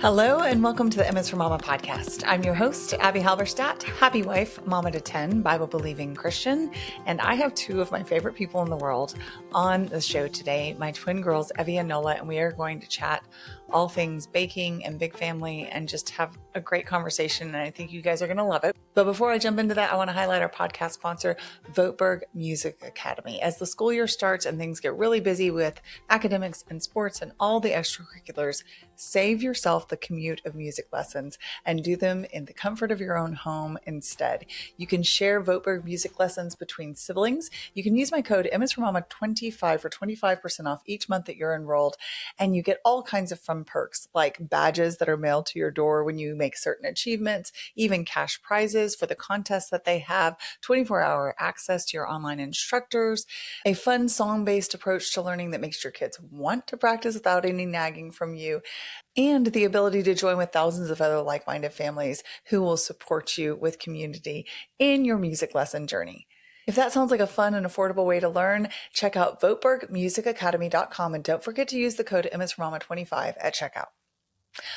Hello and welcome to the Emma's for Mama podcast. I'm your host, Abby Halberstadt, happy wife, mama to 10, Bible-believing Christian, and I have two of my favorite people in the world on the show today, my twin girls, Evy and Nola, and we are going to chat all things baking and big family and just have a great conversation, and I think you guys are going to love it. But before I jump into that, I want to highlight our podcast sponsor, Voetberg Music Academy. As the school year starts and things get really busy with academics and sports and all the extracurriculars, save yourself the commute of music lessons and do them in the comfort of your own home instead. You can share Voetberg music lessons between siblings. You can use my code MSForMama25 for 25% off each month that you're enrolled, and you get all kinds of fun perks like badges that are mailed to your door when you make certain achievements, even cash prizes for the contests that they have, 24-hour access to your online instructors, a fun song-based approach to learning that makes your kids want to practice without any nagging from you, and the ability to join with thousands of other like-minded families who will support you with community in your music lesson journey. If that sounds like a fun and affordable way to learn, check out VoetbergMusicAcademy.com and don't forget to use the code MSForMama25 at checkout.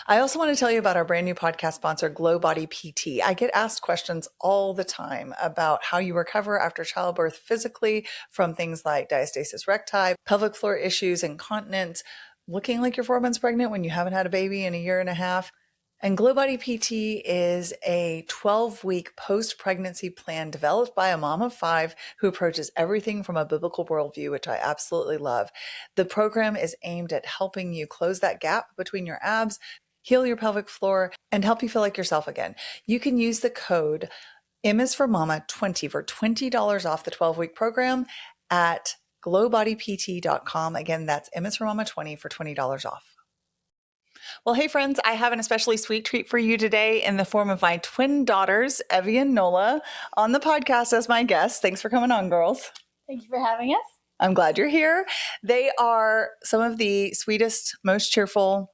I also want to tell you about our brand new podcast sponsor, GlowBodyPT. I get asked questions all the time about how you recover after childbirth physically from things like diastasis recti, pelvic floor issues, incontinence, looking like you're 4 months pregnant when you haven't had a baby in a year and a half. And GlowBodyPT is a 12-week post-pregnancy plan developed by a mom of 5 who approaches everything from a biblical worldview, which I absolutely love. The program is aimed at helping you close that gap between your abs, heal your pelvic floor, and help you feel like yourself again. You can use the code MSForMama20 for $20 off the 12-week program at GlowBodyPT.com. Again, that's MSForMama20 for $20 off. Well, hey friends, I have an especially sweet treat for you today in the form of my twin daughters, Evy and Nola, on the podcast as my guests. Thanks for coming on, girls. Thank you for having us. I'm glad you're here. They are some of the sweetest, most cheerful,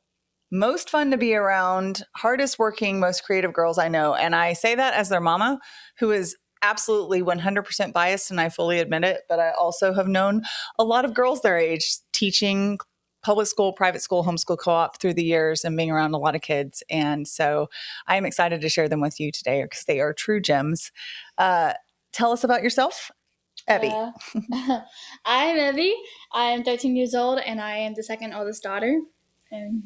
most fun to be around, hardest working, most creative girls I know. And I say that as their mama, who is absolutely 100% biased, and I fully admit it. But I also have known a lot of girls their age teaching public school, private school, homeschool co-op through the years and being around a lot of kids. And so I am excited to share them with you today because they are true gems. Tell us about yourself, Evy. I'm Evy. I'm 13 years old and I am the second oldest daughter. And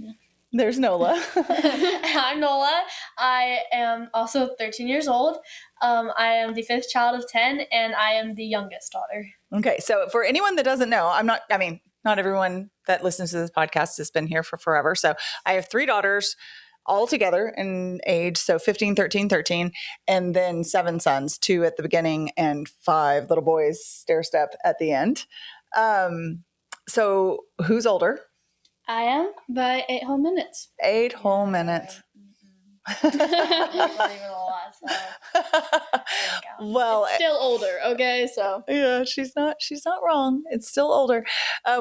there's Nola. I'm Nola. I am also 13 years old. I am the fifth child of 10 and I am the youngest daughter. Okay. So for anyone that doesn't know, not everyone that listens to this podcast has been here for forever. So I have 3 daughters all together in age. So 15, 13, 13, and then 7 sons, 2 at the beginning and 5 little boys stair step at the end. So who's older? I am by 8 whole minutes. 8 whole minutes. That's not even a lot. So well, it's still older. Okay, so yeah, she's not wrong. It's still older.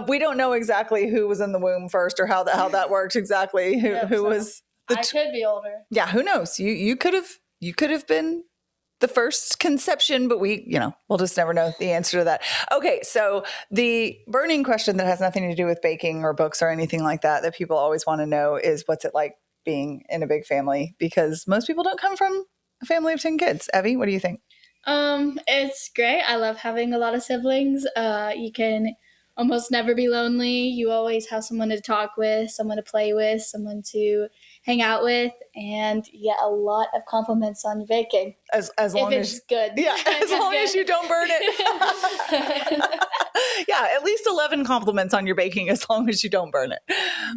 We don't know exactly who was in the womb first or how that worked exactly. Who was I could be older. Yeah, who knows? You could have been the first conception, but we'll just never know the answer to that. Okay, so the burning question that has nothing to do with baking or books or anything like that people always want to know is, what's it like being in a big family? Because most people don't come from a family of 10 kids. Evy, what do you think? It's great. I love having a lot of siblings. You can almost never be lonely. You always have someone to talk with, someone to play with, someone to hang out with, and you get a lot of compliments on your baking. As long if it's good. Yeah, as long as you don't burn it. Yeah, at least 11 compliments on your baking as long as you don't burn it.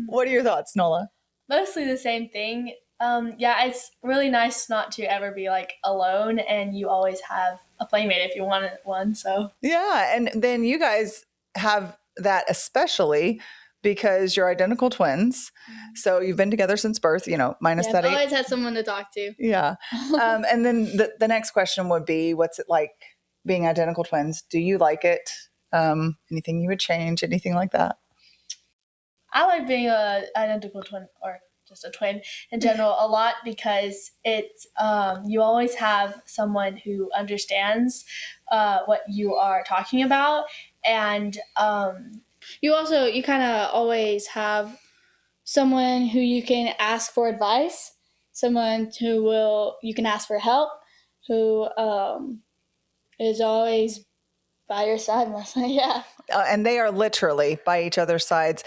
What are your thoughts, Nola? Mostly the same thing. It's really nice not to ever be like alone, and you always have a playmate if you want one. So yeah, and then you guys have that especially because you're identical twins. So you've been together since birth, minus that. I've always had someone to talk to. Yeah. And then the next question would be, what's it like being identical twins? Do you like it? Anything you would change? Anything like that? I like being an identical twin, or just a twin in general, a lot, because it's you always have someone who understands what you are talking about, and you kind of always have someone who you can ask for advice, someone you can ask for help, who is always by your side mostly. Yeah. And they are literally by each other's sides.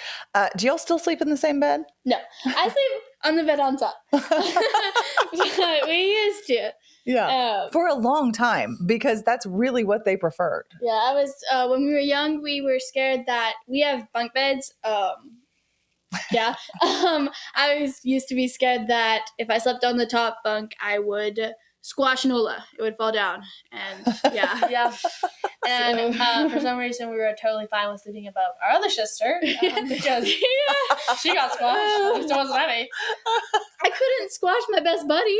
Do y'all still sleep in the same bed? No, I sleep on the bed on top. But we used to. Yeah. For a long time, because that's really what they preferred. Yeah, I was, when we were young, we were scared that we have bunk beds. Yeah. I used to be scared that if I slept on the top bunk, I would squash Nola. It would fall down. And yeah. Yeah. And for some reason, we were totally fine with sleeping above our other sister because she got squashed. So wasn't I. I couldn't squash my best buddy.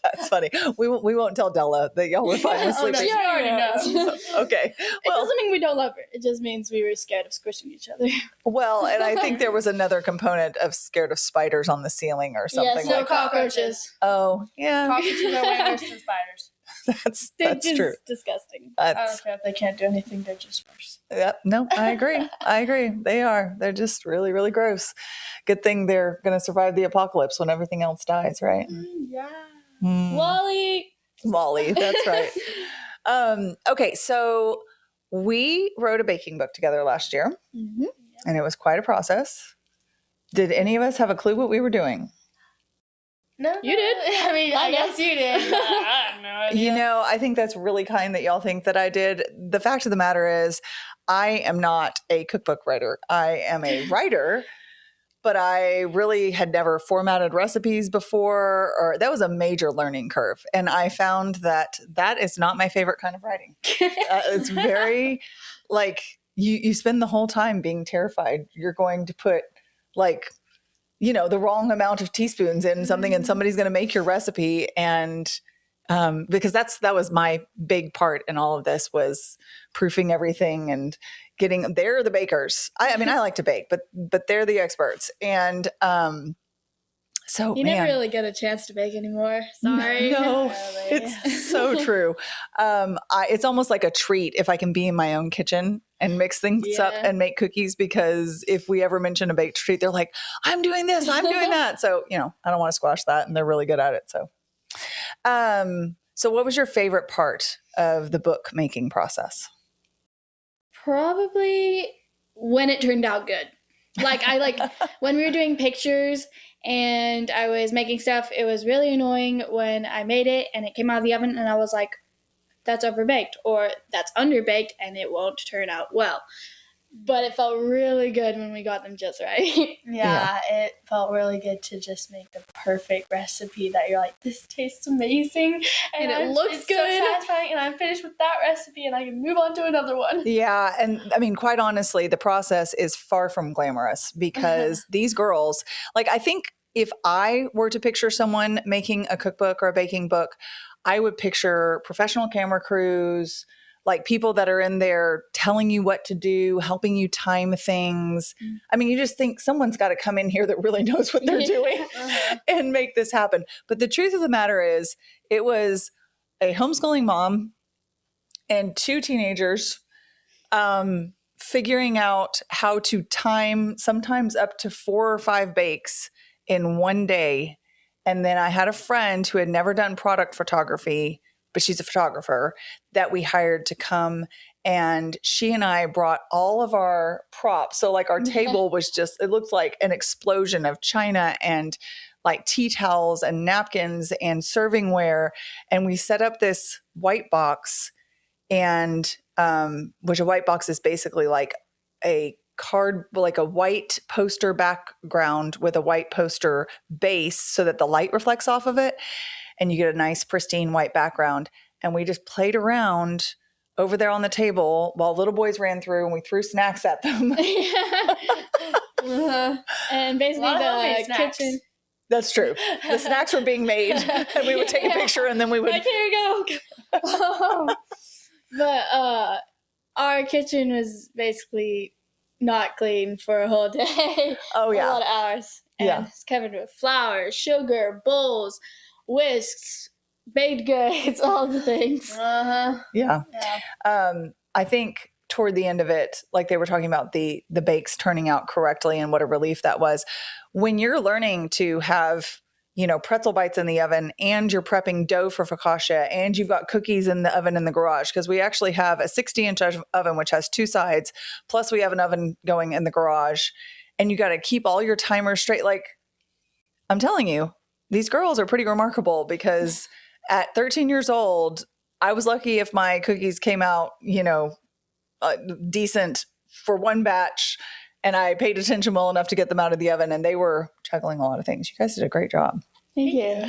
That's funny. We won't tell Della that y'all were fine with sleeping. She already knows. Okay. It doesn't mean we don't love her. It just means we were scared of squishing each other. Well, and I think there was another component of scared of spiders on the ceiling or something like that. Cockroaches. Oh, yeah. Cockroaches are way worse than spiders. They're That's true. Disgusting. I don't care if they can't do anything, they're just worse. Yep. No, I agree. They are. They're just really, really gross. Good thing they're going to survive the apocalypse when everything else dies, right? Yeah. Wally, that's right. Okay, so we wrote a baking book together last year, and it was quite a process. Did any of us have a clue what we were doing? No, you did. I mean, I guess you did. I have no idea. I think that's really kind that y'all think that I did. The fact of the matter is, I am not a cookbook writer. I am a writer, but I really had never formatted recipes before, or that was a major learning curve. And I found that is not my favorite kind of writing. It's very like you spend the whole time being terrified you're going to put the wrong amount of teaspoons in something and somebody's going to make your recipe. And because that was my big part in all of this, was proofing everything and they're the bakers. I mean, I like to bake, but they're the experts. And so you never really get a chance to bake anymore. Sorry. No, it's so true. It's almost like a treat if I can be in my own kitchen and mix things up and make cookies, because if we ever mention a baked treat, they're like, I'm doing this, I'm doing that. So, I don't want to squash that, and they're really good at it. So, so what was your favorite part of the book making process? Probably when it turned out good. When we were doing pictures and I was making stuff, it was really annoying when I made it and it came out of the oven and I was like, that's overbaked or that's underbaked and it won't turn out well. But it felt really good when we got them just right. Yeah, it felt really good to just make the perfect recipe that you're like, this tastes amazing. And it looks good. So satisfying, and I'm finished with that recipe and I can move on to another one. Yeah, and I mean, quite honestly, the process is far from glamorous because these girls, I think if I were to picture someone making a cookbook or a baking book, I would picture professional camera crews, people that are in there telling you what to do, helping you time things. I mean, you just think someone's got to come in here that really knows what they're doing and make this happen. But the truth of the matter is, it was a homeschooling mom and two teenagers figuring out how to time sometimes up to 4 or 5 bakes in one day. And then I had a friend who had never done product photography, but she's a photographer, that we hired to come, and she and I brought all of our props. So our table was just, it looked like an explosion of china and tea towels and napkins and servingware. And we set up this white box, and which a white box is basically a white poster background with a white poster base so that the light reflects off of it. And you get a nice pristine white background. And we just played around over there on the table while little boys ran through and we threw snacks at them. And basically the kitchen. That's true. The snacks were being made and we would take a picture and then we would. Here you go. But our kitchen was basically not clean for a whole day. Oh, yeah. A lot of hours. And it's covered with flour, sugar, bowls, whisks, baked goods, all the things. Yeah. I think toward the end of it, like they were talking about the bakes turning out correctly and what a relief that was. When you're learning to have, pretzel bites in the oven and you're prepping dough for focaccia and you've got cookies in the oven in the garage, because we actually have a 60-inch oven, which has 2 sides, plus we have an oven going in the garage, and you got to keep all your timers straight. Like, I'm telling you, these girls are pretty remarkable, because at 13 years old, I was lucky if my cookies came out, decent for one batch, and I paid attention well enough to get them out of the oven, and they were juggling a lot of things. You guys did a great job. Thank you.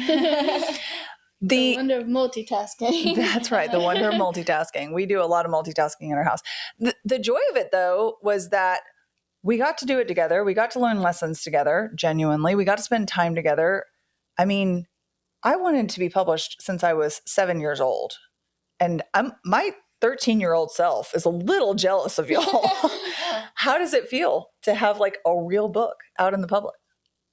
The wonder of multitasking. That's right. The wonder of multitasking. We do a lot of multitasking in our house. The joy of it, though, was that we got to do it together. We got to learn lessons together, genuinely. We got to spend time together. I mean, I wanted to be published since I was 7 years old. And my 13-year-old self is a little jealous of y'all. How does it feel to have like a real book out in the public?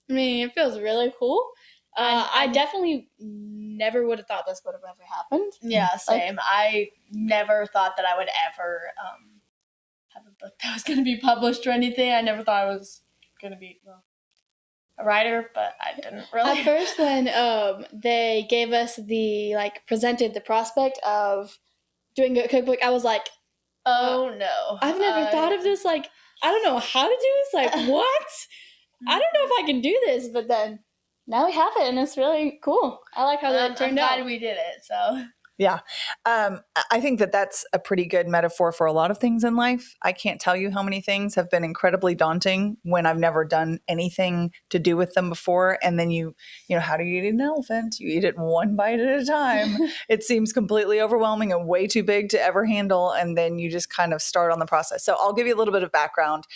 I mean, it feels really cool. I definitely never would have thought this would have ever happened. Yeah, same. I never thought that I would ever have a book that was going to be published or anything. I never thought I was going to be a writer, but I didn't really. At first, when they gave us presented the prospect of doing a cookbook, I was like, oh no. I've never thought of this. Like, I don't know how to do this. Like, what? I don't know if I can do this, but then now we have it, and it's really cool. I like how that turned out. I'm glad we did it, so. Yeah. I think that that's a pretty good metaphor for a lot of things in life. I can't tell you how many things have been incredibly daunting when I've never done anything to do with them before. And then how do you eat an elephant? You eat it one bite at a time. It seems completely overwhelming and way too big to ever handle. And then you just kind of start on the process. So I'll give you a little bit of background.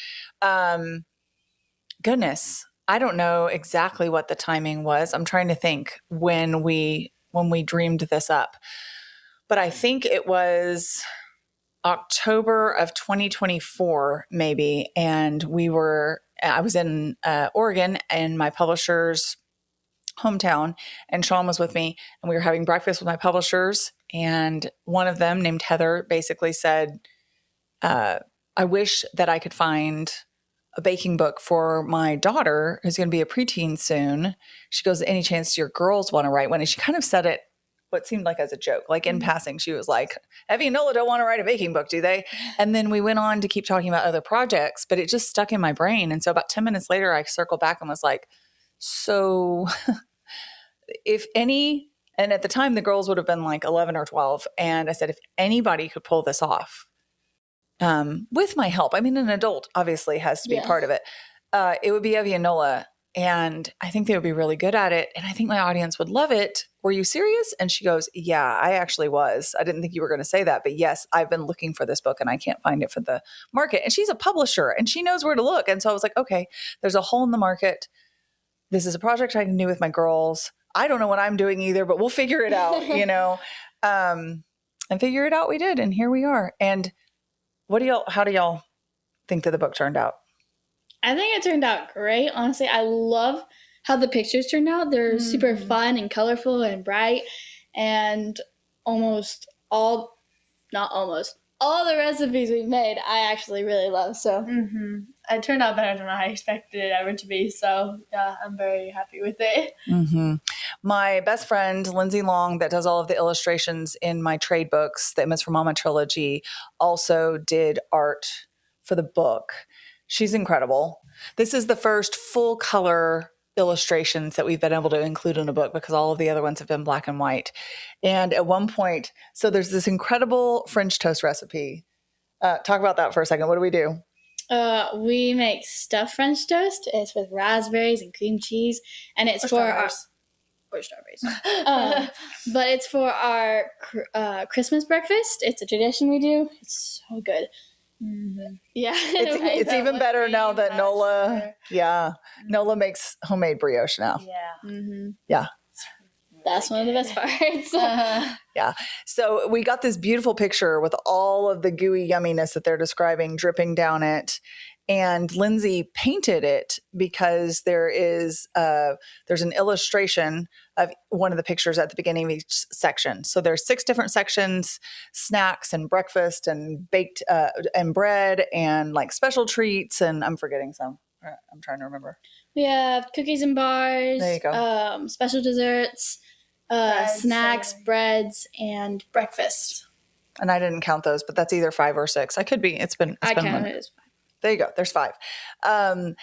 Goodness, I don't know exactly what the timing was. I'm trying to think when we dreamed this up. But I think it was October of 2024, maybe. And I was in Oregon, in my publisher's hometown, and Sean was with me, and we were having breakfast with my publishers. And one of them, named Heather, basically said, I wish that I could find a baking book for my daughter, who's going to be a preteen soon. She goes, any chance your girls want to write one? And she kind of said it what seemed like as a joke, like in passing. She was like, Evy and Nola don't want to write a baking book, do they? And then we went on to keep talking about other projects, but it just stuck in my brain. And so about 10 minutes later, I circled back and was like, so if any, and at the time the girls would have been like 11 or 12. And I said, if anybody could pull this off, with my help, I mean, an adult obviously has to be part of it. It would be Evy and Nola. And I think they would be really good at it. And I think my audience would love it. Were you serious? And she goes, yeah, I actually was. I didn't think you were going to say that. But yes, I've been looking for this book and I can't find it for the market. And she's a publisher and she knows where to look. And so I was like, okay, there's a hole in the market. This is a project I can do with my girls. I don't know what I'm doing either, but we'll figure it out, and figure it out we did. And here we are. And how do y'all think that the book turned out? I think it turned out great. Honestly, I love how the pictures turned out. They're super fun and colorful and bright, and all the recipes we've made, I actually really love. So it turned out better than I expected it ever to be. So yeah, I'm very happy with it. My best friend, Lindsay Long, that does all of the illustrations in my trade books, the Image for Mama trilogy, also did art for the book. She's incredible. This is the first full color illustrations that we've been able to include in a book, because all of the other ones have been black and white. And at one point, so there's this incredible French toast recipe. Talk about that for a second. What do we do? We make stuffed French toast. It's with raspberries and cream cheese, and it's strawberries. But it's for our Christmas breakfast. It's a tradition we do. It's so good. Yeah, it's even better now that Nola makes homemade brioche now. Yeah. That's one of the best parts. Yeah. So we got this beautiful picture with all of the gooey yumminess that they're describing dripping down it. And Lindsay painted it because there's an illustration of one of the pictures at the beginning of each section. So there's 6 different sections: snacks and breakfast and baked and bread and like special treats. And I'm forgetting some. I'm trying to remember. We have cookies and bars. There you go. Special desserts, snacks, breads, and breakfast. And I didn't count those, but that's either 5 or 6. I could be. It's been. I counted it as 5. There you go. There's 5. And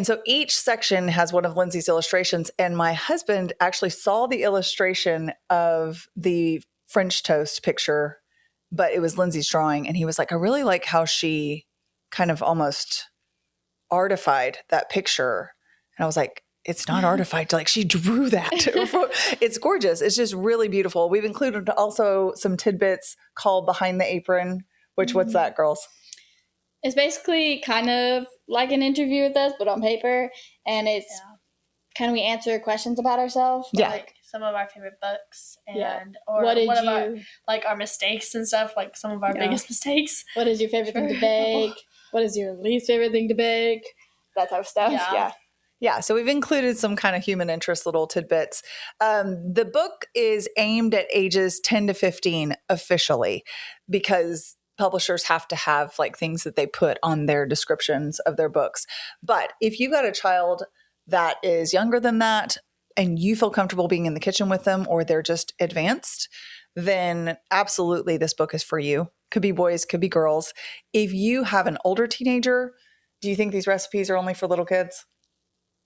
so each section has one of Lindsay's illustrations. And my husband actually saw the illustration of the French toast picture, but it was Lindsay's drawing. And he was like, I really like how she kind of almost artified that picture. And I was like, it's not artified. Like, she drew that. It's gorgeous. It's just really beautiful. We've included also some tidbits called Behind the Apron, which what's that, girls? It's basically kind of like an interview with us, but on paper. And it's kind of, we answer questions about ourselves. Yeah. Like some of our favorite books and or what did our, like our mistakes and stuff, like some of our biggest mistakes. What is your favorite thing to bake? What is your least favorite thing to bake? That type of stuff. Yeah, so we've included some kind of human interest little tidbits. The book is aimed at ages 10 to 15 officially, because publishers have to have like things that they put on their descriptions of their books. But if you've got a child that is younger than that and you feel comfortable being in the kitchen with them, or they're just advanced, then absolutely this book is for you. Could be boys, could be girls. If you have an older teenager, do you think these recipes are only for little kids?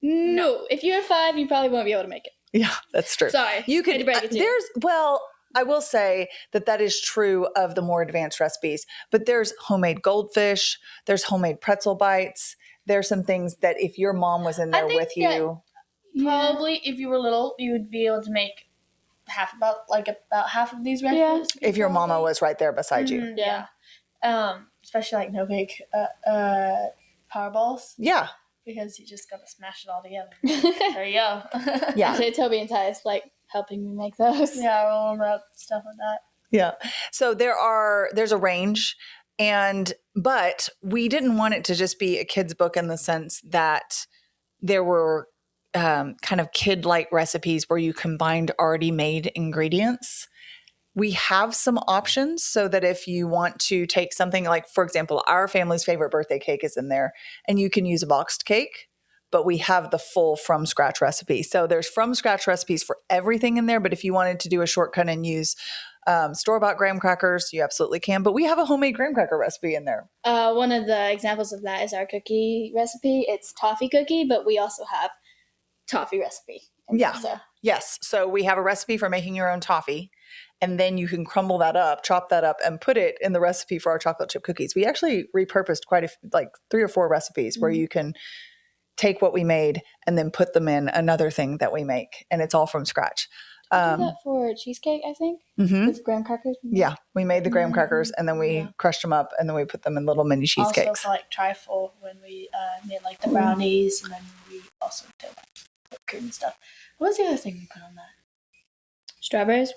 No. If you're 5, you probably won't be able to make it. Yeah, that's true. Sorry. You could break it to you. I will say that is true of the more advanced recipes, but there's homemade goldfish, there's homemade pretzel bites. There's some things that if your mom was in there with you, probably if you were little, you would be able to make about half of these recipes. If your mama was right there beside you. Yeah. Especially like no bake power balls. Yeah. Because you just got to smash it all together. There you go. Yeah. So Toby and Tyus helping me make those. Yeah, roll them up, stuff like that. Yeah. So there's a range, but we didn't want it to just be a kid's book in the sense that there were kind of kid-like recipes where you combined already made ingredients. We have some options so that if you want to take something like, for example, our family's favorite birthday cake is in there, and you can use a boxed cake, but we have the full from scratch recipe. So there's from scratch recipes for everything in there. But if you wanted to do a shortcut and use store-bought graham crackers, you absolutely can. But we have a homemade graham cracker recipe in there. One of the examples of that is our cookie recipe. It's toffee cookie, but we also have toffee recipe. Yes. So we have a recipe for making your own toffee. And then you can crumble that up, chop that up, and put it in the recipe for our chocolate chip cookies. We actually repurposed quite 3 or 4 recipes where you can take what we made and then put them in another thing that we make. And it's all from scratch. We did that for cheesecake, I think, with graham crackers. Yeah, we made the graham crackers and then we crushed them up and then we put them in little mini cheesecakes. Also for like trifle when we made like the brownies, and then we also did like whipped cream and stuff. What was the other thing we put on that? Strawberries.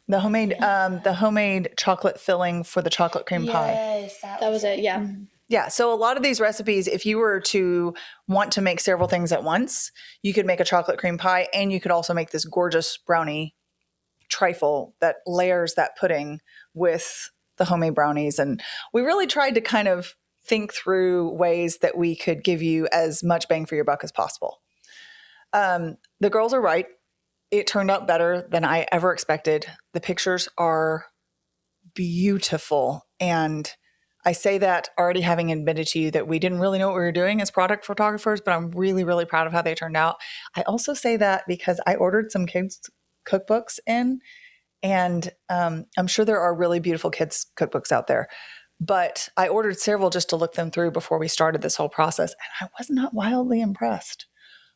The homemade chocolate filling for the chocolate cream pie. Yes, that was it. Yeah. Yeah. So a lot of these recipes, if you were to want to make several things at once, you could make a chocolate cream pie, and you could also make this gorgeous brownie trifle that layers that pudding with the homemade brownies. And we really tried to kind of think through ways that we could give you as much bang for your buck as possible. The girls are right. It turned out better than I ever expected. The pictures are beautiful. And I say that already having admitted to you that we didn't really know what we were doing as product photographers, but I'm really, really proud of how they turned out. I also say that because I ordered some kids' cookbooks in, and I'm sure there are really beautiful kids' cookbooks out there. But I ordered several just to look them through before we started this whole process. And I was not wildly impressed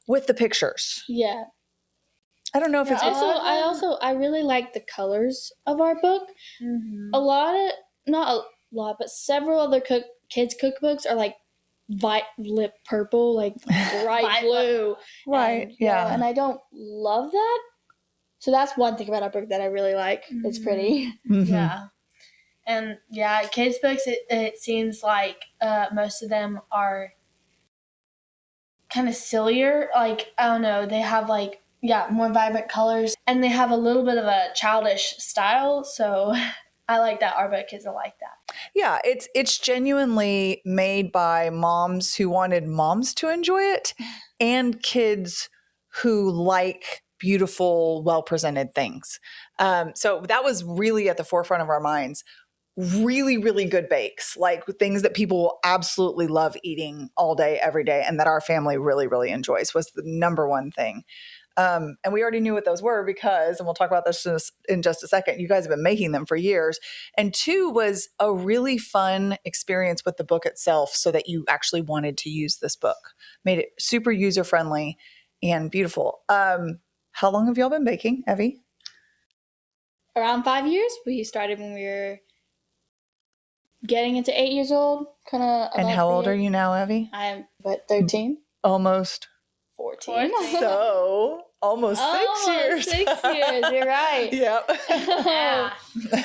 with the pictures. Yeah. I don't know if it's I really like the colors of our book. Mm-hmm. Not a lot, but several other kids' cookbooks are like violet purple, like bright blue. Right. Yeah. And I don't love that. So that's one thing about our book that I really like. Mm-hmm. It's pretty. Mm-hmm. Yeah. And yeah, kids' books, it seems like most of them are kind of sillier. Like, I don't know, they have like, more vibrant colors, and they have a little bit of a childish style. So I like that our book isn't like that. Yeah, it's genuinely made by moms who wanted moms to enjoy it and kids who like beautiful, well-presented things. So that was really at the forefront of our minds. Really, really good bakes, like things that people will absolutely love eating all day, every day, and that our family really, really enjoys was the number one thing. And we already knew what those were because, and we'll talk about this in just a second, you guys have been making them for years. And two was a really fun experience with the book itself so that you actually wanted to use this book. Made it super user-friendly and beautiful. How long have y'all been baking, Evie? Around 5 years. We started when we were getting into 8 years old. And how old are you now, Evie? I'm, 13? Almost 14. So almost 6 years. 6 years, you're right. Yep.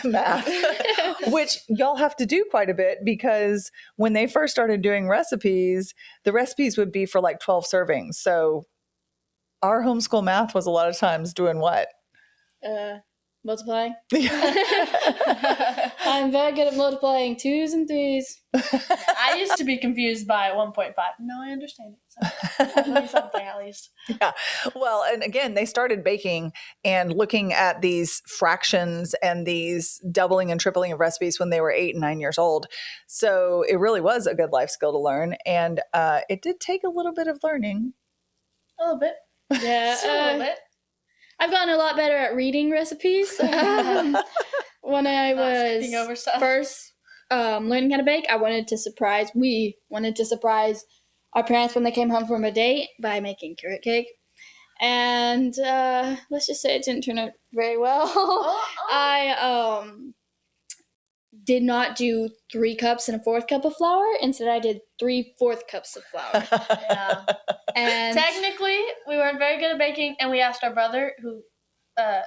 Math. Which y'all have to do quite a bit because when they first started doing recipes, the recipes would be for like 12 servings. So our homeschool math was a lot of times doing what? Multiplying. I'm very good at multiplying 2s and 3s. I used to be confused by 1.5. No, I understand it. So I learned something at least. Yeah. Well, and again, they started baking and looking at these fractions and these doubling and tripling of recipes when they were 8 and 9 years old. So it really was a good life skill to learn. And it did take a little bit of learning. A little bit. Yeah. Just a little bit. I've gotten a lot better at reading recipes. When I was first learning how to bake, we wanted to surprise our parents when they came home from a date by making carrot cake. And let's just say it didn't turn out very well. I did not do 3 cups and a 4th cup of flour. Instead, I did 3/4 cups of flour. Yeah. And technically, we weren't very good at baking, and we asked our brother, who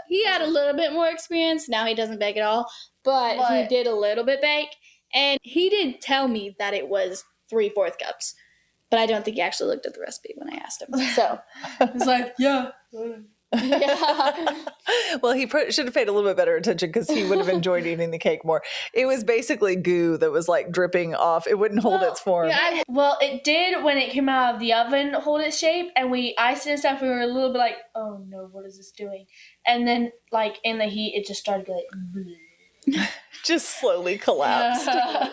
he had a little bit more experience. Now he doesn't bake at all, but he did a little bit bake, and he did tell me that it was 3/4 cups, but I don't think he actually looked at the recipe when I asked him. So it's like, yeah. Well, he should have paid a little bit better attention because he would have enjoyed eating the cake more. It was basically goo that was like dripping off. It wouldn't hold its form. Yeah, well, it did when it came out of the oven hold its shape, and we iced it and stuff. We were a little bit like, oh no, what is this doing? And then, like, in the heat, it just started going like, just slowly collapsed. Yeah.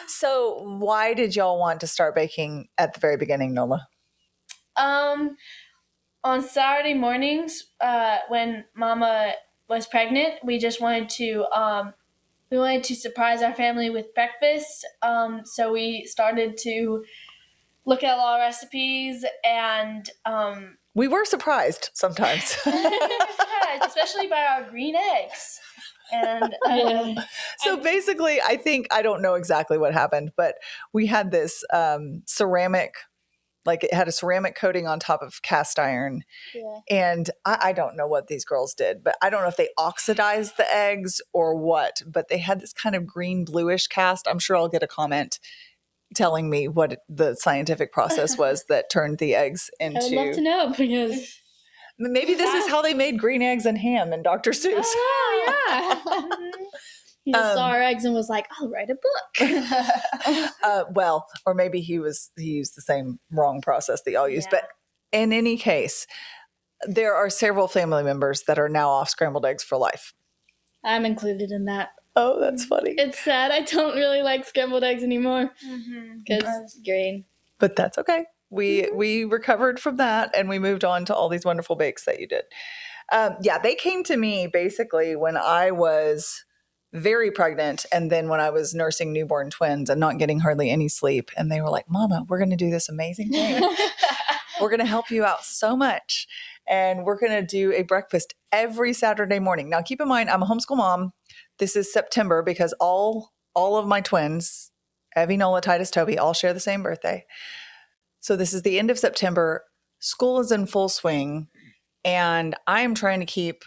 So why did y'all want to start baking at the very beginning, Nola? On Saturday mornings, when Mama was pregnant, we just wanted to surprise our family with breakfast. So we started to look at a lot of recipes, and we were surprised sometimes. Especially by our green eggs. And so basically, I don't know exactly what happened, but we had this ceramic. Like it had a ceramic coating on top of cast iron. Yeah. And I don't know what these girls did, but I don't know if they oxidized the eggs or what, but they had this kind of green bluish cast. I'm sure I'll get a comment telling me what the scientific process was that turned the eggs into. I would love to know because maybe this is how they made green eggs and ham in Dr. Seuss. Oh, yeah. He just saw our eggs and was like, I'll write a book. Well, or maybe he used the same wrong process that y'all used. Yeah. But in any case, there are several family members that are now off scrambled eggs for life. I'm included in that. Oh, that's funny. It's sad. I don't really like scrambled eggs anymore because it's green. But that's okay. We recovered from that and we moved on to all these wonderful bakes that you did. They came to me basically when I was very pregnant, and then when I was nursing newborn twins and not getting hardly any sleep, and they were like, Mama, we're going to do this amazing thing. We're going to help you out so much, and we're going to do a breakfast every Saturday morning. Now, keep in mind, I'm a homeschool mom. This is September because all of my twins, Evie, Nola, Titus, Toby, all share the same birthday. So this is the end of September. School is in full swing, and I am trying to keep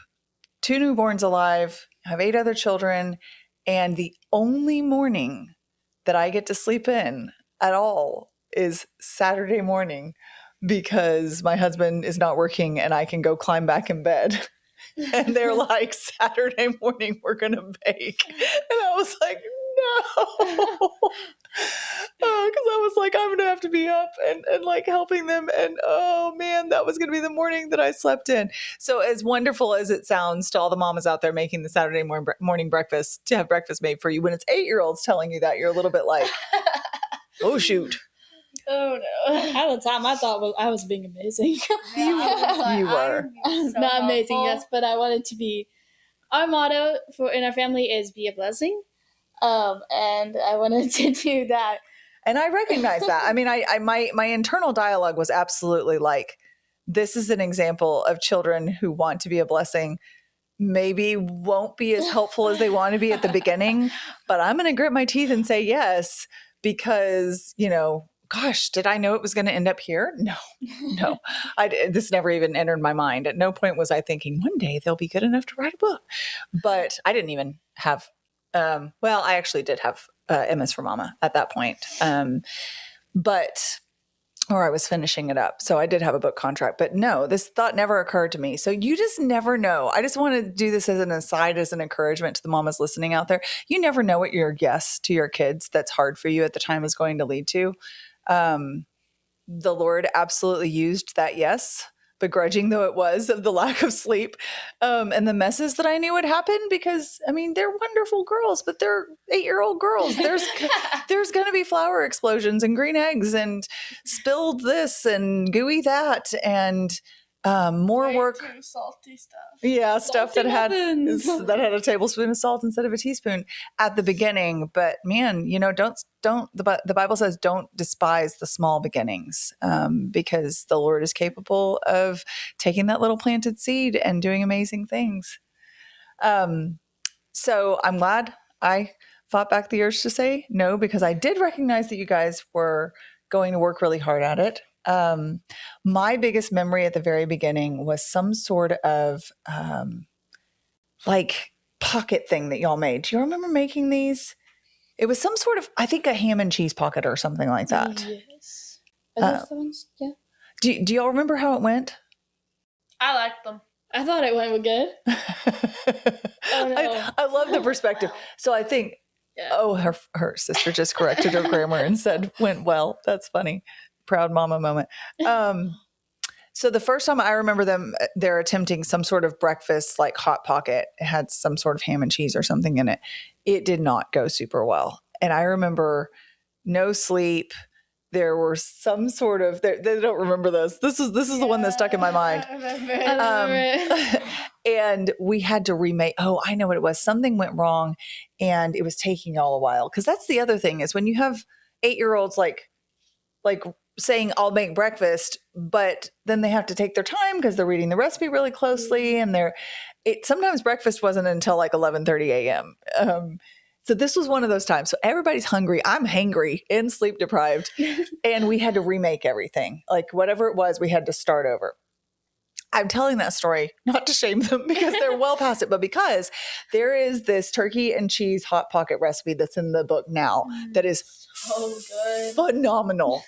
2 newborns alive. I have 8 other children, And the only morning that I get to sleep in at all is Saturday morning because my husband is not working and I can go climb back in bed. And they're like, Saturday morning, we're going to bake. And I was like, no. Because I was like, I'm going to have to be up and like helping them. And oh man, that was going to be the morning that I slept in. So as wonderful as it sounds to all the mamas out there making the Saturday morning breakfast, to have breakfast made for you, when it's 8-year-olds telling you that, you're a little bit like, oh, shoot. Oh no. At the time, I thought I was being amazing. You were. So Not amazing, helpful. yes, but I wanted to be. Our motto in our family is be a blessing. And I wanted to do that. And I recognize that. I mean, my internal dialogue was absolutely like, this is an example of children who want to be a blessing, maybe won't be as helpful as they want to be at the beginning, but I'm going to grit my teeth and say yes, because, gosh, did I know it was going to end up here? No. This never even entered my mind. At no point was I thinking one day they'll be good enough to write a book. But I didn't even have, I actually did have MS for Mama at that point. Or I was finishing it up. So I did have a book contract, but no, this thought never occurred to me. So you just never know. I just want to do this as an aside, as an encouragement to the mamas listening out there. You never know what your yes to your kids that's hard for you at the time is going to lead to. The Lord absolutely used that yes, begrudging though it was, of the lack of sleep, and the messes that I knew would happen, because I mean, they're wonderful girls, but they're 8-year-old girls. There's going to be flour explosions and green eggs and spilled this and gooey that and more Way don't too salty stuff. Yeah, stuff that had muffins. a tablespoon of salt instead of a teaspoon at the beginning. But man, the Bible says don't despise the small beginnings, because the Lord is capable of taking that little planted seed and doing amazing things. So I'm glad I fought back the urge to say no, because I did recognize that you guys were going to work really hard at it. My biggest memory at the very beginning was some sort of like pocket thing that y'all made. Do you remember making these? It was some sort of, I think, a ham and cheese pocket or something like that. Yes. Are those the ones? Yeah. Do y'all remember how it went? I like them. I thought it went good. Oh, no. I love the perspective. So I think, her sister just corrected her grammar and said went well. That's funny. Proud mama moment. So the first time I remember they're attempting some sort of breakfast, like Hot Pocket. It had some sort of ham and cheese or something in it. It did not go super well. And I remember no sleep. There were some sort of, they don't remember this. This is the one that stuck in my mind. I remember. And we had to remake. Oh, I know what it was. Something went wrong and it was taking all a while. Cause that's the other thing, is when you have 8-year-olds like saying I'll make breakfast, but then they have to take their time because they're reading the recipe really closely. And sometimes breakfast wasn't until like 11:30 a.m. So this was one of those times. So everybody's hungry. I'm hangry and sleep deprived. And we had to remake everything. Like whatever it was, we had to start over. I'm telling that story not to shame them because they're well past it, but because there is this turkey and cheese Hot Pocket recipe that's in the book now that is So good. phenomenal.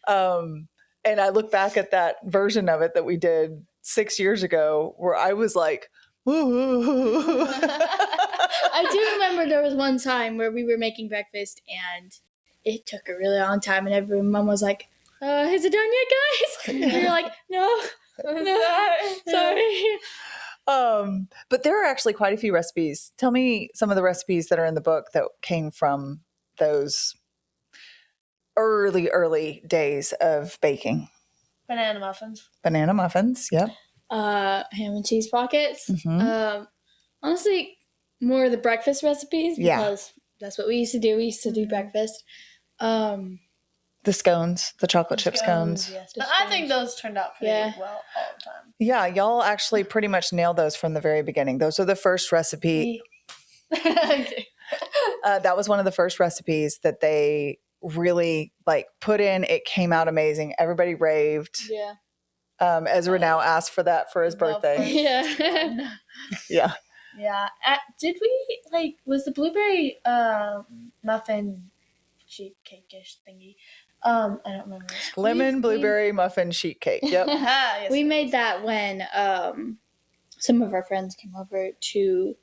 And I look back at that version of it that we did 6 years ago where I was like, woo. I do remember there was one time where we were making breakfast and it took a really long time, and mom was like, is it done yet, guys? And we were like, no, sorry. But there are actually quite a few recipes. Tell me some of the recipes that are in the book that came from those early days of baking. Banana muffins. Yep. Ham and cheese pockets. Mm-hmm. Honestly, more of the breakfast recipes because Yeah. that's what we used to do. We used to do breakfast. The scones, the chocolate chip scones. Yes, But I think those turned out pretty well all the time. Yeah, y'all actually pretty much nailed those from the very beginning. Those are the first recipe. Okay. That was one of the first recipes that they really put in. It came out amazing. Everybody raved. Yeah. Ezra now asked for that for his birthday. Yeah. Yeah. Yeah. Did we, was the blueberry muffin sheet cake-ish thingy? I don't remember. Lemon blueberry muffin sheet cake. Yep. Yes, we made that when some of our friends came over to,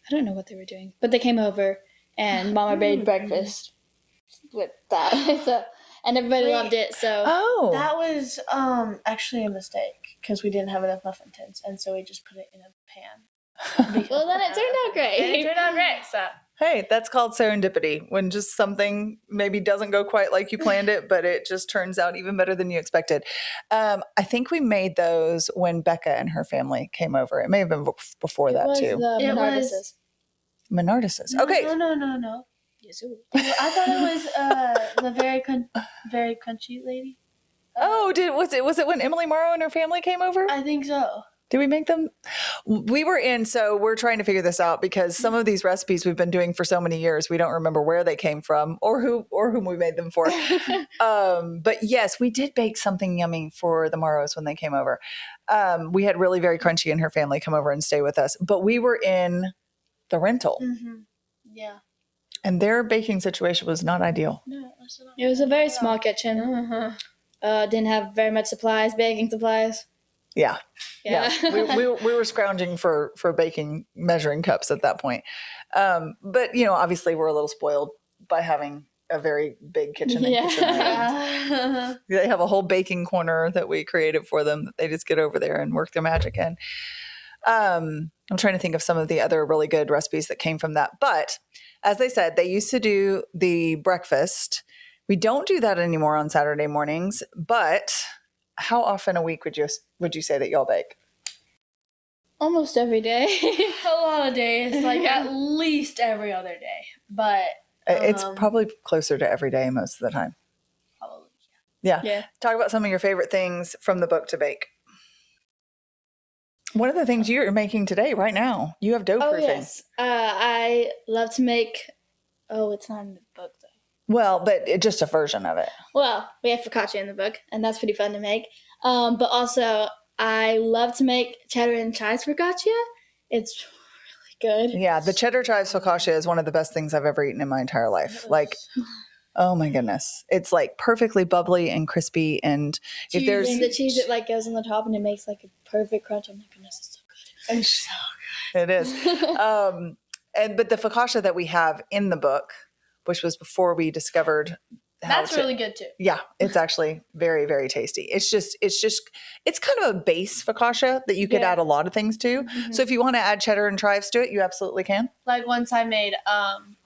I don't know what they were doing, but they came over and Mama made breakfast with that. And everybody loved it. So that was actually a mistake because we didn't have enough muffin tins, and so we just put it in a pan. Well, then it turned out great. It turned out great. So hey, that's called serendipity, when just something maybe doesn't go quite like you planned it, but it just turns out even better than you expected. I think we made those when Becca and her family came over. It may have been before that too. It was Menardises. Okay. No. Yes, I thought it was the very crunchy lady. Oh, was it when Emily Morrow and her family came over? I think so. Did we make them? We were in, so we're trying to figure this out because some of these recipes we've been doing for so many years, we don't remember where they came from or whom we made them for. But yes, we did bake something yummy for the Morrows when they came over. We had really very crunchy and her family come over and stay with us, but we were in the rental. Mm-hmm. Yeah. And their baking situation was not ideal. No, it was a very small kitchen. Uh-huh. Didn't have very much supplies, baking supplies. Yeah. we were scrounging for baking measuring cups at that point. But, obviously we're a little spoiled by having a very big kitchen and kitchen land. They have a whole baking corner that we created for them that they just get over there and work their magic in. I'm trying to think of some of the other really good recipes that came from that. But as they said, they used to do the breakfast. We don't do that anymore on Saturday mornings, but how often a week would you say that y'all bake? Almost every day. A lot of days, at least every other day. But it's probably closer to every day most of the time. Probably. Yeah. Talk about some of your favorite things from the book to bake. One of the things you're making today, right now, you have dough proofing. Oh, yes. I love to make, it's not in the book, though. Well, but just a version of it. Well, we have focaccia in the book, and that's pretty fun to make. But also, I love to make cheddar and chives focaccia. It's really good. Yeah, the cheddar chives focaccia is one of the best things I've ever eaten in my entire life. Oh my goodness. It's perfectly bubbly and crispy, and if there's the cheese that goes on the top and it makes a perfect crunch. Oh my goodness, it's so good. It's so good. It is. But the focaccia that we have in the book, which was before we discovered that's really good too. Yeah, it's actually very, very tasty. It's kind of a base focaccia that you could add a lot of things to. Mm-hmm. So if you want to add cheddar and chives to it, you absolutely can. Once I made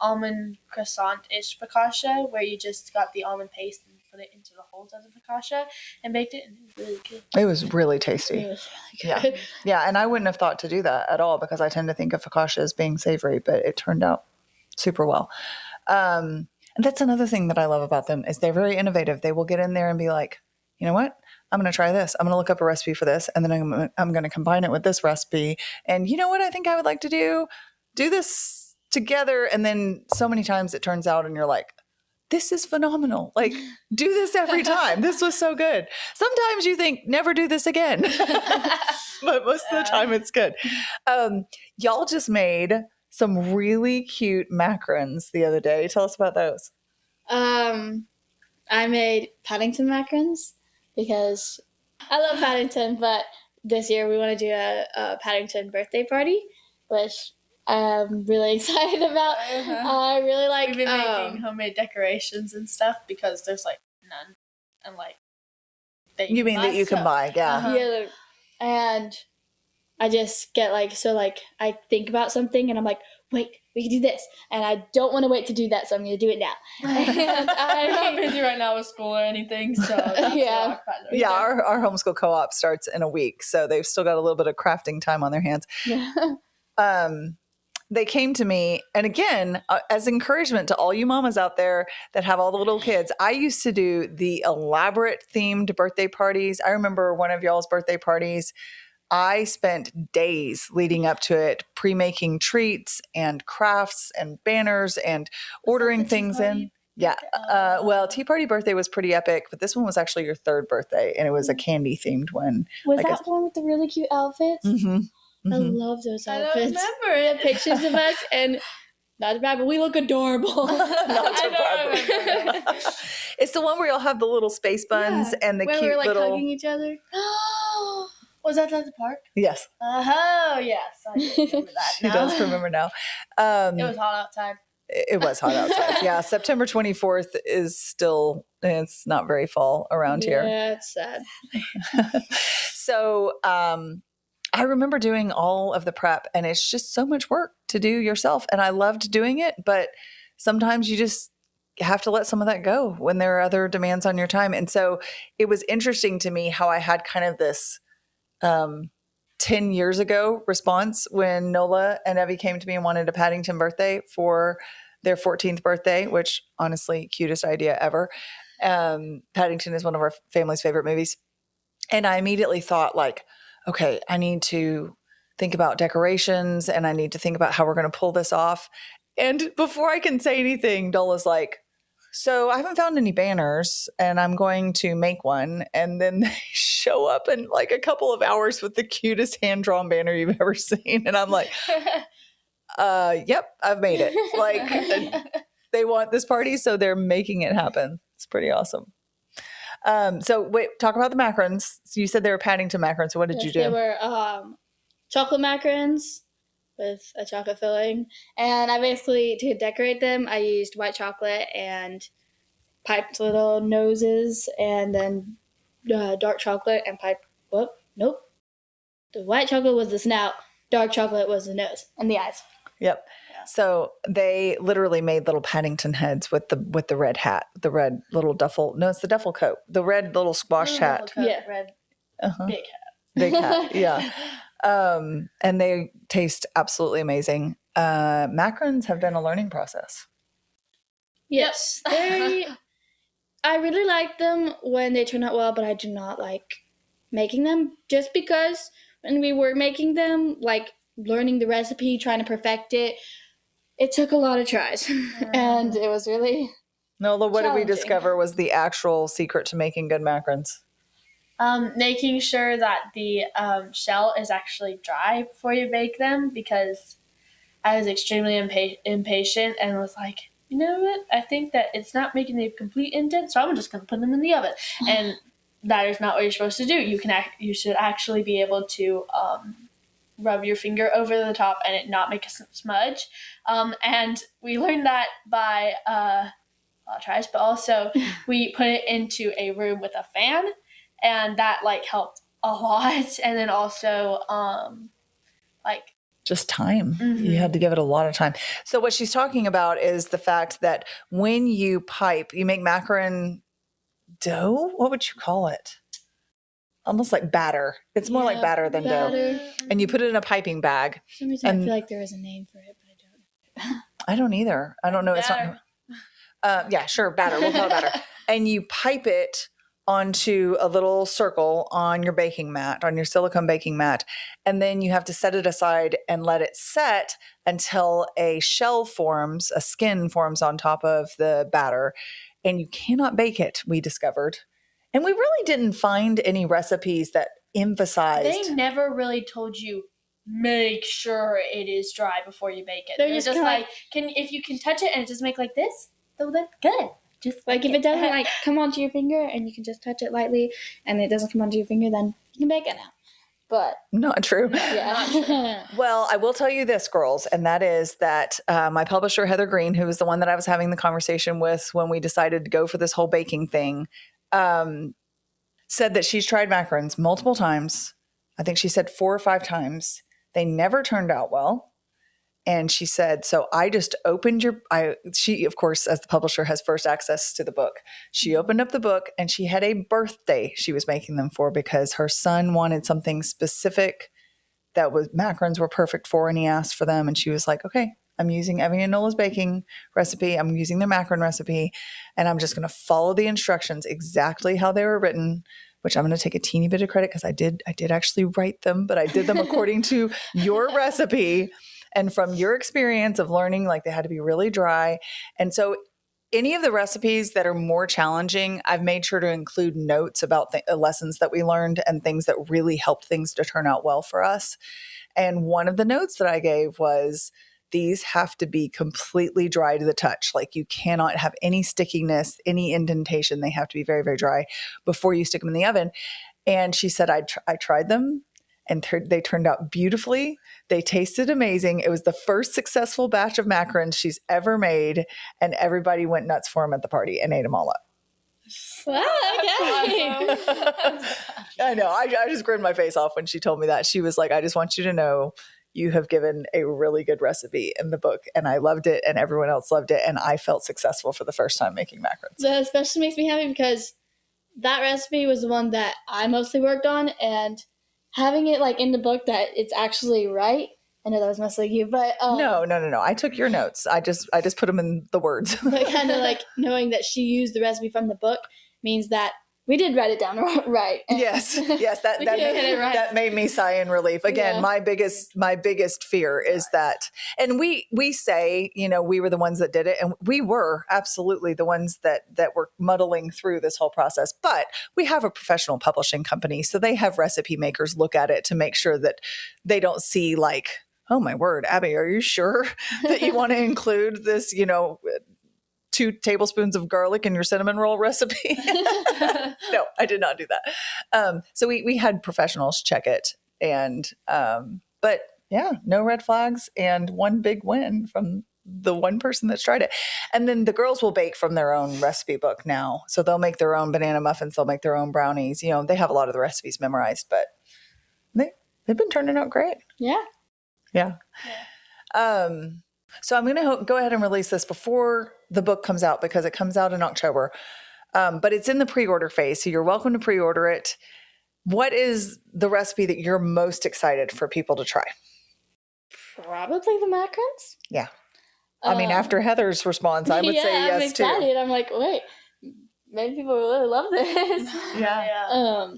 almond croissant-ish focaccia where you just got the almond paste and put it into the holes of the focaccia and baked it, and it was really good. It was really tasty. It was really good. Yeah, and I wouldn't have thought to do that at all because I tend to think of focaccia as being savory, but it turned out super well. And that's another thing that I love about them is they're very innovative. They will get in there and be like, you know what? I'm going to try this. I'm going to look up a recipe for this. And then I'm going to combine it with this recipe. And you know what I think I would like to do? Do this together. And then so many times it turns out and you're like, this is phenomenal. Do this every time. This was so good. Sometimes you think, never do this again. But most of the time it's good. Y'all just made some really cute macarons the other day. Tell us about those. I made Paddington macarons because I love Paddington, but this year we want to do a Paddington birthday party, which I'm really excited about. I really like. We've been making homemade decorations and stuff because there's none, and that you mean that you can buy, yeah. Yeah, and I just get I think about something and I'm like, wait, we can do this. And I don't want to wait to do that, so I'm going to do it now. And I'm not busy right now with school or anything, so yeah. Yeah, our homeschool co-op starts in a week, so they've still got a little bit of crafting time on their hands. They came to me, and again, as encouragement to all you mamas out there that have all the little kids, I used to do the elaborate themed birthday parties. I remember one of y'all's birthday parties. I spent days leading up to it, pre-making treats and crafts and banners and ordering things in. Yeah. Well, Tea Party Birthday was pretty epic, but this one was actually your third birthday, and it was a candy-themed one. Was that one with the really cute outfits? Mm-hmm. I Mhm. love those I don't outfits. remember. Pictures of us and not bad, but we look adorable. Not I to don't brag. remember. It's the one where you'll have the little space buns Yeah, and the where cute we're like little. hugging each other. Was that at the park? Yes, Oh, yes. I do remember that she now. does remember now. It was hot outside. It was hot outside. Yeah, September 24th is still, it's not very fall around here. Yeah, it's sad. So I remember doing all of the prep, and it's just so much work to do yourself. And I loved doing it, but sometimes you just have to let some of that go when there are other demands on your time. And so it was interesting to me how I had kind of this 10 years ago response when Nola and Evie came to me and wanted a Paddington birthday for their 14th birthday, which honestly, cutest idea ever. Paddington is one of our family's favorite movies. And I immediately thought like, okay, I need to think about decorations and I need to think about how we're going to pull this off. And before I can say anything, Nola's like, so I haven't found any banners and I'm going to make one. And then they show up in like a couple of hours with the cutest hand-drawn banner you've ever seen. And I'm like, yep, I've made it. Like they want this party, so they're making it happen. It's pretty awesome. So wait, talk about the macarons. So you said they were Paddington macarons. So what did you do? They were chocolate macarons with a chocolate filling. And I basically, to decorate them, I used white chocolate and piped little noses and then dark chocolate and piped, nope. The white chocolate was the snout, dark chocolate was the nose and the eyes. Yep. So they literally made little Paddington heads with the red hat, the red little duffel. No, it's the duffel coat, the red little squash hat. Yeah. Red Uh-huh. big hat. Big hat. Yeah. And they taste absolutely amazing. Macarons have been a learning process. Yes. I really like them when they turn out well, but I do not like making them just because when we were making them, like learning the recipe, trying to perfect it, it took a lot of tries. And it was really Nola, what did we challenging. discover was the actual secret to making good macarons? Making sure that the shell is actually dry before you bake them, because I was extremely impatient and was like, you know what? I think that it's not making a complete indent, so I'm just going to put them in the oven. And that is not what you're supposed to do. You should actually be able to rub your finger over the top and it not make a smudge. And we learned that by a lot of tries, but also we put it into a room with a fan, and that like helped a lot. And then also like Just time. Mhm. You had to give it a lot of time. So what she's talking about is the fact that when you pipe, you make macaron dough. What would you call it? Almost like batter. It's more like batter than dough. batter. And you put it in a piping bag. For some reason, I And- feel like there is a name for it, but I don't. I don't either. I don't know. It's Batter. not. Yeah, sure. Batter. We'll call it batter. And you pipe it onto a little circle on your baking mat, on your silicone baking mat. And then you have to set it aside and let it set until a shell forms, a skin forms on top of the batter. And you cannot bake it, we discovered. And we really didn't find any recipes that emphasized. they never really told you make sure it is dry before you bake it. They're They're just just kinda like, if you can touch it and it just make like this, then that's good. Just Like if it doesn't like come onto your finger and you can just touch it lightly and it doesn't come onto your finger, then you can bake it now. But Not true. yeah. Well, I will tell you this, girls, and that is that my publisher, Heather Green, who was the one that I was having the conversation with when we decided to go for this whole baking thing, said that she's tried macarons multiple times. I think she said 4 or 5 times. They never turned out well. And she said, so I just opened she, of course, as the publisher, has first access to the book. She opened up the book and she had a birthday she was making them for because her son wanted something specific that was macarons were perfect for, and he asked for them. And she was like, okay, I'm using Evy and Nola's baking recipe. I'm using their macaron recipe, and I'm just going to follow the instructions exactly how they were written, which I'm going to take a teeny bit of credit because I did actually write them, but I did them according to your recipe and from your experience of learning, like they had to be really dry. And so any of the recipes that are more challenging, I've made sure to include notes about the lessons that we learned and things that really helped things to turn out well for us. And one of the notes that I gave was, these have to be completely dry to the touch. Like you cannot have any stickiness, any indentation. They have to be very, very dry before you stick them in the oven. And she said, I tried them and they turned out beautifully. They tasted amazing. It was the first successful batch of macarons she's ever made. And everybody went nuts for them at the party and ate them all up. Wow, okay. I know. I just grinned my face off when she told me that. She was like, I just want you to know you have given a really good recipe in the book. And I loved it. And everyone else loved it. And I felt successful for the first time making macarons. That especially makes me happy because that recipe was the one that I mostly worked on. And having it like in the book that it's actually right. I know that was mostly you, but No. I took your notes. I just put them in the words. But kind of like knowing that she used the recipe from the book means that we did write it down right. Yes, that made me sigh in relief. Again, my biggest fear is that, and we say, we were the ones that did it, and we were absolutely the ones that were muddling through this whole process. But we have a professional publishing company, so they have recipe makers look at it to make sure that they don't see like, oh my word, Abby, are you sure that you want to include this, 2 tablespoons of garlic in your cinnamon roll recipe? No, I did not do that. So we had professionals check it, and but yeah, no red flags, and one big win from the one person that's tried it. And then the girls will bake from their own recipe book now, so they'll make their own banana muffins, they'll make their own brownies. They have a lot of the recipes memorized, but they've been turning out great. Yeah. So I'm going to go ahead and release this before the book comes out because it comes out in October. But it's in the pre-order phase, so you're welcome to pre-order it. What is the recipe that you're most excited for people to try? Probably the macarons. Yeah. I mean, after Heather's response, I would say yes, I'm excited. too. I'm like, wait, maybe people really love this. Yeah.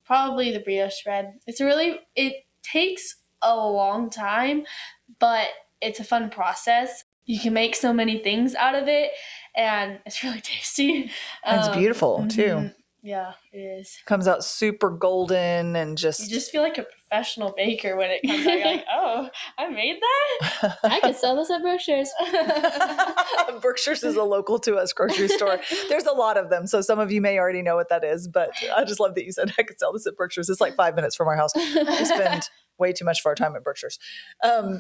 Probably the brioche bread. It takes a long time, but it's a fun process. You can make so many things out of it, and it's really tasty. It's beautiful, too. Yeah, it is. Comes out super golden and You just feel like a professional baker when it comes out. You're like, oh, I made that? I could sell this at Berkshire's. Berkshire's is a local to us grocery store. There's a lot of them, so some of you may already know what that is, but I just love that you said I could sell this at Berkshire's. It's like 5 minutes from our house. We spend way too much of our time at Berkshire's.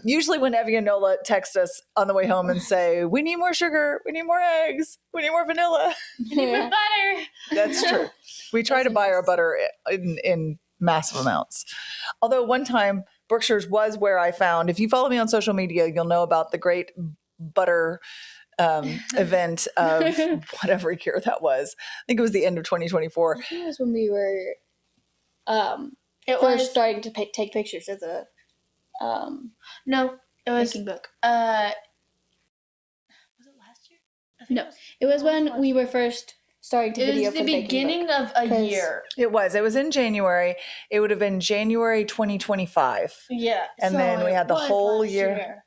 Usually when Evy and Nola text us on the way home and say, we need more sugar, we need more eggs, we need more vanilla. We need more butter. That's true. We try to buy our butter in massive amounts. Although one time Berkshire's was where I found, if you follow me on social media, you'll know about the great butter event of whatever year that was. I think it was the end of 2024. I think it was when we were starting to take pictures of the No, it was baking book. Was it last year? No, it was when we were first starting to video. It was the beginning of a year. It was in January. It would have been January 2025. Yeah. And then we had the whole year.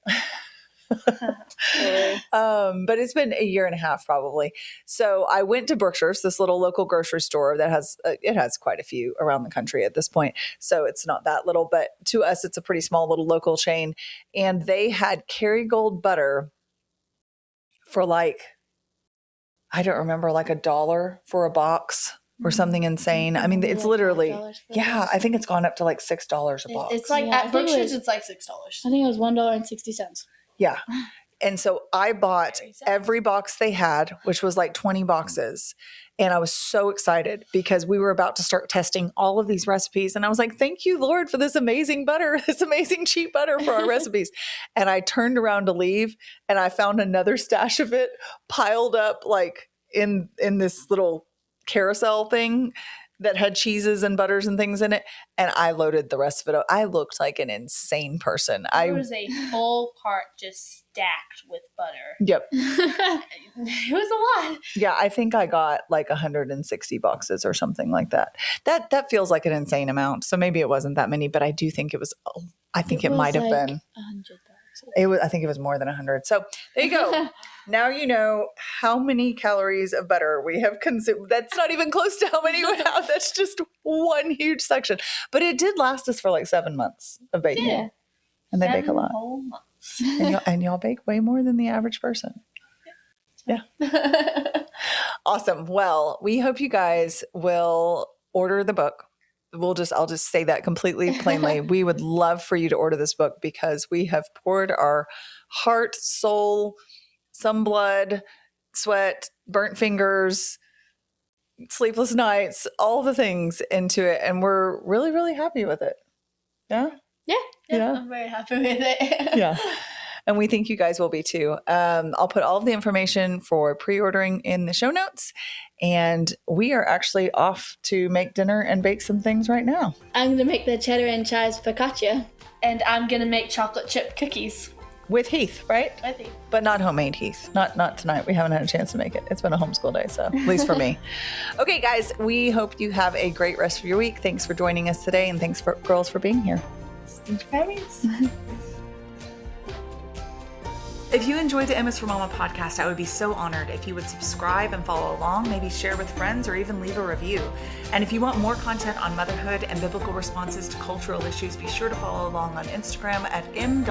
But it's been a year and a half probably. So I went to Berkshire's, this little local grocery store that has quite a few around the country at this point. So it's not that little, but to us, it's a pretty small little local chain. And they had Kerrygold butter for I don't remember, like $1 for a box or something insane. I mean, it's literally, I think it's gone up to like $6 a box. It's like at Berkshire's, it's like $6. I think it was $1.60. Yeah. And so I bought every box they had, which was like 20 boxes. And I was so excited because we were about to start testing all of these recipes. And I was like, thank you, Lord, for this amazing butter, this amazing cheap butter for our recipes. And I turned around to leave and I found another stash of it piled up like in this little carousel thing that had cheeses and butters and things in it. And I loaded the rest of it up. I looked like an insane person. There was a full cart just stacked with butter. Yep. It was a lot. Yeah, I think I got like 160 boxes or something like that. That feels like an insane amount. So maybe it wasn't that many, but I do think it was. I think it might have been. $100. I think it was more than 100. So there you go. Now you know how many calories of butter we have consumed. That's not even close to how many we have. That's just one huge section. But it did last us for like 7 months of baking. Yeah. And they bake a lot. 7 whole months. And y'all bake way more than the average person. Yeah. Awesome. Well, we hope you guys will order the book. I'll just say that completely plainly. We would love for you to order this book because we have poured our heart, soul, some blood, sweat, burnt fingers, sleepless nights, all the things into it. And we're really, really happy with it. Yeah. Yeah, I'm very happy with it. Yeah. And we think you guys will be too. I'll put all of the information for pre-ordering in the show notes. And we are actually off to make dinner and bake some things right now. I'm going to make the cheddar and chives focaccia. And I'm going to make chocolate chip cookies. With Heath, right? With Heath. But not homemade Heath. Not tonight. We haven't had a chance to make it. It's been a homeschool day, so at least for me. Okay, guys, we hope you have a great rest of your week. Thanks for joining us today, and thanks for girls for being here. Thanks for having us. If you enjoyed the Emma's for Mama podcast, I would be so honored if you would subscribe and follow along, maybe share with friends, or even leave a review. And if you want more content on motherhood and biblical responses to cultural issues, be sure to follow along on Instagram at m.is.for.mama.